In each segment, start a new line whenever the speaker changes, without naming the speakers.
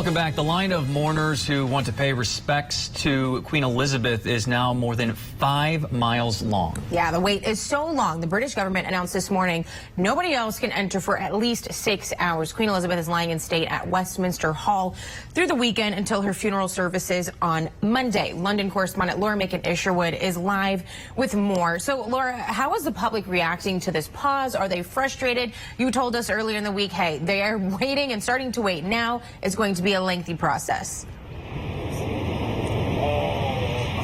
Welcome back. The line of mourners who want to pay respects to Queen Elizabeth is now more than 5 miles long.
Yeah, the wait is so long. The British government announced this morning nobody else can enter for at least 6 hours. Queen Elizabeth is lying in state at Westminster Hall through the weekend until her funeral services on Monday. London correspondent Laura Macon-Isherwood is live with more. So, Laura, how is the public reacting to this pause? Are they frustrated? You told us earlier in the week, hey, they are waiting and starting to wait now. It's going to be a lengthy process.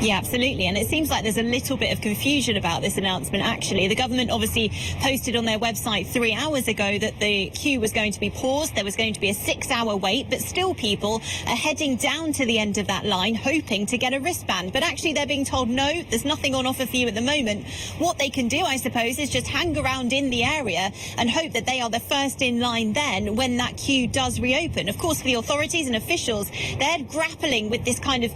Yeah, absolutely. And it seems like there's a little bit of confusion about this announcement, actually. The government obviously posted on their website 3 hours ago that the queue was going to be paused. There was going to be a 6-hour wait, but still people are heading down to the end of that line, hoping to get a wristband. But actually they're being told, no, there's nothing on offer for you at the moment. What they can do, I suppose, is just hang around in the area and hope that they are the first in line then when that queue does reopen. Of course, for the authorities and officials, they're grappling with this kind of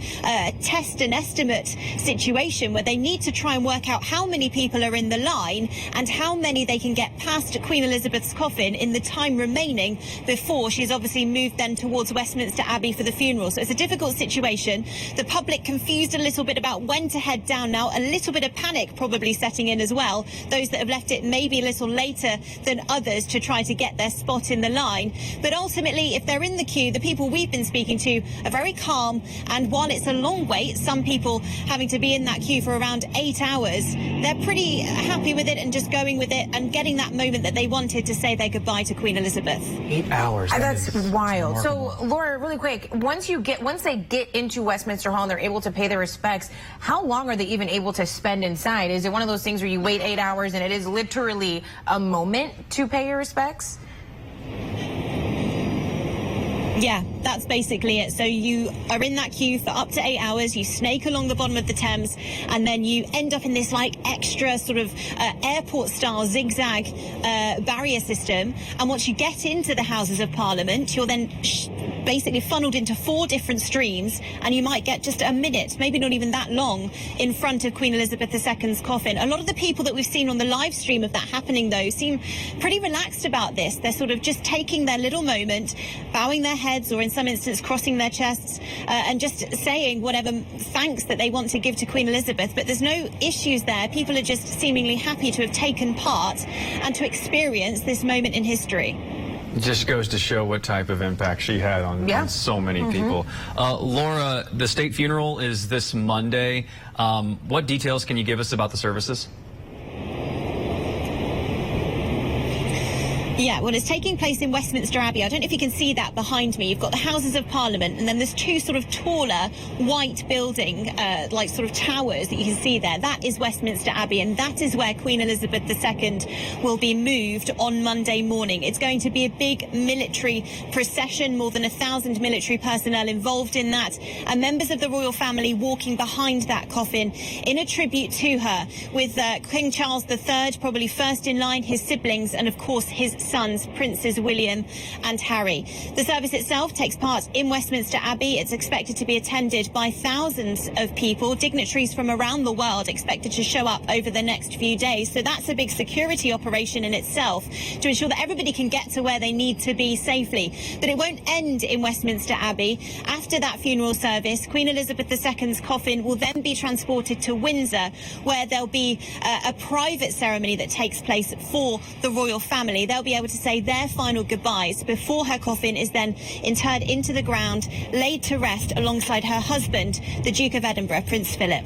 test and estimate situation where they need to try and work out how many people are in the line and how many they can get past Queen Elizabeth's coffin in the time remaining before she's obviously moved then towards Westminster Abbey for the funeral. So it's a difficult situation. The public confused a little bit about when to head down now. A little bit of panic probably setting in as well. Those that have left it maybe a little later than others to try to get their spot in the line. But ultimately, if they're in the queue, the people we've been speaking to are very calm. And while it's a long wait, some people having to be in that queue for around 8 hours, they're pretty happy with it and just going with it and getting that moment that they wanted to say their goodbye to Queen Elizabeth.
8 hours.
That's wild.
Remarkable.
So, Laura, really quick, once they get into Westminster Hall and they're able to pay their respects, how long are they even able to spend inside? Is it one of those things where you wait 8 hours and it is literally a moment to pay your respects?
Yeah, that's basically it. So you are in that queue for up to 8 hours, you snake along the bottom of the Thames, and then you end up in this like extra sort of airport-style zigzag barrier system. And once you get into the Houses of Parliament, you're then basically funneled into 4 different streams, and you might get just a minute, maybe not even that long, in front of Queen Elizabeth II's coffin. A lot of the people that we've seen on the live stream of that happening, though, seem pretty relaxed about this. They're sort of just taking their little moment, bowing their heads, or in some instances crossing their chests, and just saying whatever thanks that they want to give to Queen Elizabeth. But there's no issues there. People are just seemingly happy to have taken part and to experience this moment in history.
It just goes to show what type of impact she had on so many people. Laura, the state funeral is this Monday. What details can you give us about the services?
Yeah, well, it's taking place in Westminster Abbey. I don't know if you can see that behind me. You've got the Houses of Parliament, and then there's 2 sort of taller white building, like sort of towers that you can see there. That is Westminster Abbey, and that is where Queen Elizabeth II will be moved on Monday morning. It's going to be a big military procession, more than 1,000 military personnel involved in that, and members of the royal family walking behind that coffin in a tribute to her, with King Charles III probably first in line, his siblings, and of course his sons, Princes William and Harry. The service itself takes part in Westminster Abbey. It's expected to be attended by thousands of people. Dignitaries from around the world expected to show up over the next few days. So that's a big security operation in itself to ensure that everybody can get to where they need to be safely. But it won't end in Westminster Abbey. After that funeral service, Queen Elizabeth II's coffin will then be transported to Windsor, where there'll be a private ceremony that takes place for the royal family. They'll be able to say their final goodbyes before her coffin is then interred into the ground, laid to rest alongside her husband, the Duke of Edinburgh, Prince Philip.